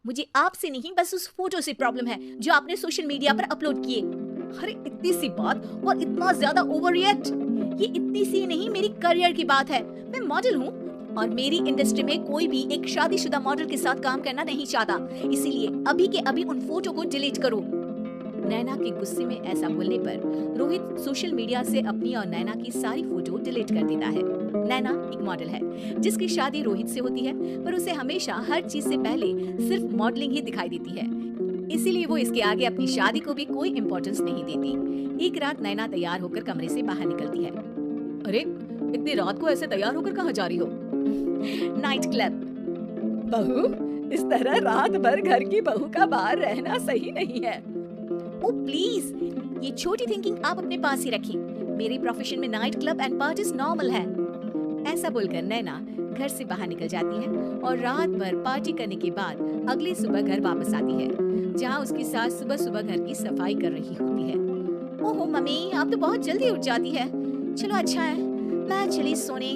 मुझे आपसे नहीं बस उस फोटो से प्रॉब्लम है जो आपने सोशल मीडिया पर अपलोड किए। अरे इतनी सी बात और इतना ज्यादा ओवर रिएक्ट। ये इतनी सी नहीं, मेरी करियर की बात है। मैं मॉडल हूँ और मेरी इंडस्ट्री में कोई भी एक शादीशुदा मॉडल के साथ काम करना नहीं चाहता, इसीलिए अभी के अभी उन फोटो को डिलीट करो। नैना के गुस्से में ऐसा बोलने पर रोहित सोशल मीडिया से अपनी और नैना की सारी फोटो डिलीट कर देता है। नैना एक मॉडल है जिसकी शादी रोहित से होती है, पर उसे हमेशा हर चीज से पहले सिर्फ मॉडलिंग ही दिखाई देती है, इसीलिए वो इसके आगे अपनी शादी को भी कोई इम्पोर्टेंस नहीं देती। एक रात नैना तैयार होकर कमरे से बाहर निकलती है। अरे इतनी रात को ऐसे तैयार होकर कहाँ जा रही हो? Night club. बहू, इस तरह रात भर घर की बहू का बाहर रहना सही नहीं है। ओ प्लीज, ये छोटी थिंकिंग आप अपने पास ही रखें। मेरे प्रोफेशन में night club and parties normal है। ऐसा बोलकर नैना घर से बाहर निकल जाती है और रात भर पार्टी करने के बाद अगली सुबह घर वापस आती है, जहाँ उसकी सास सुबह सुबह घर की सफाई कर रही होती है। ओहो मम्मी, आप तो बहुत जल्दी उठ जाती है। चलो अच्छा है, मैं चली सोने।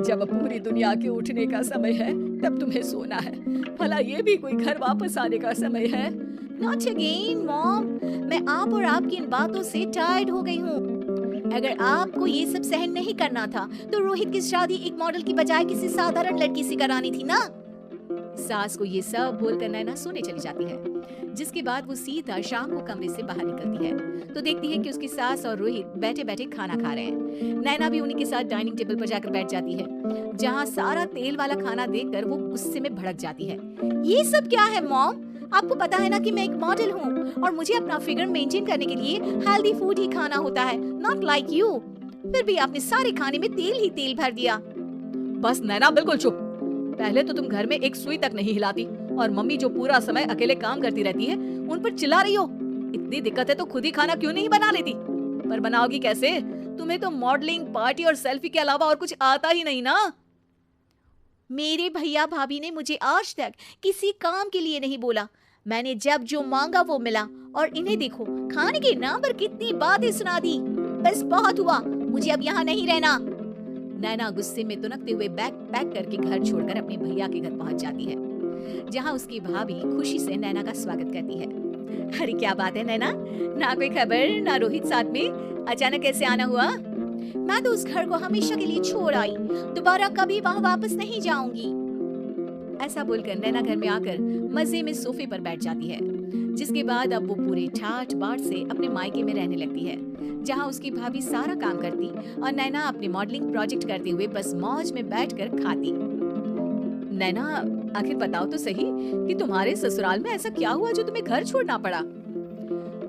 जब पूरी दुनिया के उठने का समय है तब तुम्हें सोना है, भला ये भी कोई घर वापस आने का समय है? Not again, mom. मैं आप और आपकी इन बातों से टायर्ड हो गई हूँ। अगर आपको ये सब सहन नहीं करना था तो रोहित की शादी एक मॉडल की बजाय किसी साधारण लड़की से करानी थी ना। सास को ये सब बोलकर नैना सोने चली जाती है, जिसके बाद वो सीधा शाम को कमरे से बाहर निकलती है तो देखती है कि उसकी सास और रोहित बैठे बैठे खाना खा रहे हैं। नैना भी उन्हीं के साथ डाइनिंग टेबल पर जाकर बैठ जाती है, जहाँ सारा तेल वाला खाना देखकर वो गुस्से में भड़क जाती है। ये सब क्या है मॉम? आपको पता है ना कि मैं एक मॉडल हूँ और मुझे अपना फिगर मेंटेन करने के लिए हेल्दी फूड ही खाना होता है, नॉट लाइक यू। फिर भी आपने सारे खाने में तेल ही तेल भर दिया। बस नैना बिल्कुल चुप। पहले तो तुम घर में एक सुई तक नहीं हिलाती और मम्मी जो पूरा समय अकेले काम करती रहती है उन पर चिल्ला रही हो। इतनी दिक्कत है तो खुद ही खाना क्यों नहीं बना लेती? पर बनाओगी कैसे? तुम्हें तो मॉडलिंग, पार्टी और सेल्फी के अलावा और कुछ आता ही नहीं ना। मेरे भैया भाभी ने मुझे आज तक किसी काम के लिए नहीं बोला। मैंने जब जो मांगा वो मिला और इन्हें देखो, खाने के नाम पर कितनी बातें सुना दी। बस बहुत हुआ, मुझे अब यहाँ नहीं रहना। नैना गुस्से में तुनकते हुए बैग पैक करके घर छोड़कर अपने भैया के घर पहुंच जाती है, जहाँ उसकी भाभी खुशी से नैना का स्वागत करती है। अरे क्या बात है नैना, ना कोई खबर ना रोहित साथ में, अचानक कैसे आना हुआ? मैं तो उस घर को हमेशा के लिए छोड़ आई, दोबारा कभी वहाँ वापस नहीं जाऊंगी। ऐसा बोलकर नैना घर में आकर मजे में सोफे पर बैठ जाती है, जिसके बाद अब वो पूरे ठाठ बाट से अपने मायके में रहने लगती है, जहाँ उसकी भाभी सारा काम करती और नैना अपने मॉडलिंग प्रोजेक्ट करते हुए बस मौज में बैठकर खाती। नैना, आखिर बताओ तो सही कि तुम्हारे ससुराल में ऐसा क्या हुआ जो तुम्हें घर छोड़ना पड़ा?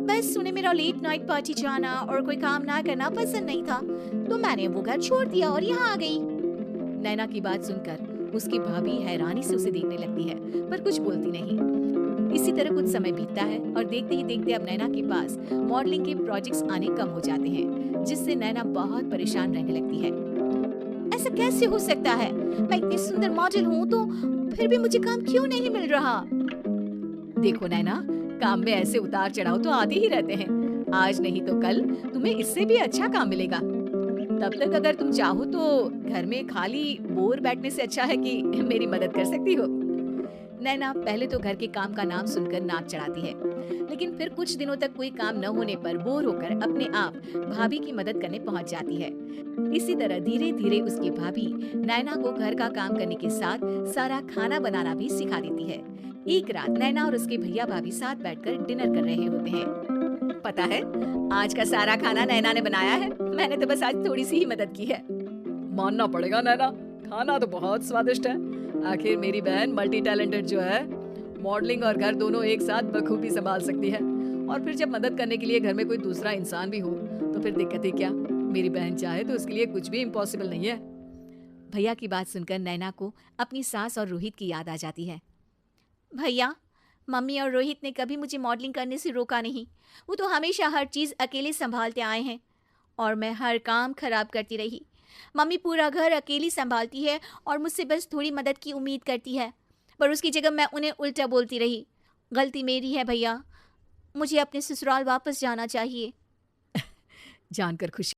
बस उन्हें मेरा लेट नाइट पार्टी जाना और कोई काम ना करना पसंद नहीं था, तो मैंने वो घर छोड़ दिया और यहाँ आ गई। नैना की बात सुनकर उसकी भाभी हैरानी से उसे देखने लगती है, पर कुछ बोलती नहीं। इसी तरह कुछ समय बीतता है और देखते ही देखते अब नैना के पास मॉडलिंग के प्रोजेक्ट्स आने कम हो जाते हैं, जिससे नैना बहुत परेशान रहने लगती है। ऐसा कैसे हो सकता है? मैं इतनी सुंदर मॉडल हूँ तो फिर भी मुझे काम क्यों नहीं मिल रहा? देखो नैना, काम में ऐसे उतार चढ़ाव तो आते ही रहते हैं। आज नहीं तो कल तुम्हें इससे भी अच्छा काम मिलेगा। तब तक अगर तुम चाहो तो घर में खाली बोर बैठने से अच्छा है कि मेरी मदद कर सकती हो। नैना पहले तो घर के काम का नाम सुनकर नाक चढ़ाती है, लेकिन फिर कुछ दिनों तक कोई काम न होने पर बोर होकर अपने आप भाभी की मदद करने पहुंच जाती है। इसी तरह धीरे धीरे उसकी भाभी नैना को घर का काम करने के साथ सारा खाना बनाना भी सिखा देती है। एक रात नैना और उसके भैया भाभी साथ बैठकर डिनर कर रहे होते हैं। पता है, आज का सारा खाना नैना ने बनाया है, मैंने तो बस आज थोड़ी सी ही मदद की है। मानना पड़ेगा नैना, खाना तो बहुत स्वादिष्ट है। आखिर मेरी बहन मल्टी टैलेंटेड जो है, मॉडलिंग और घर दोनों एक साथ बखूबी संभाल सकती है। और फिर जब मदद करने के लिए घर में कोई दूसरा इंसान भी हो तो फिर दिक्कत ही क्या? मेरी बहन चाहे तो उसके लिए कुछ भी इम्पॉसिबल नहीं है। भैया की बात सुनकर नैना को अपनी सास और रोहित की याद आ जाती है। भैया, मम्मी और रोहित ने कभी मुझे मॉडलिंग करने से रोका नहीं। वो तो हमेशा हर चीज़ अकेले संभालते आए हैं और मैं हर काम खराब करती रही। मम्मी पूरा घर अकेली संभालती है और मुझसे बस थोड़ी मदद की उम्मीद करती है, पर उसकी जगह मैं उन्हें उल्टा बोलती रही। गलती मेरी है भैया, मुझे अपने ससुराल वापस जाना चाहिए। जानकर खुशी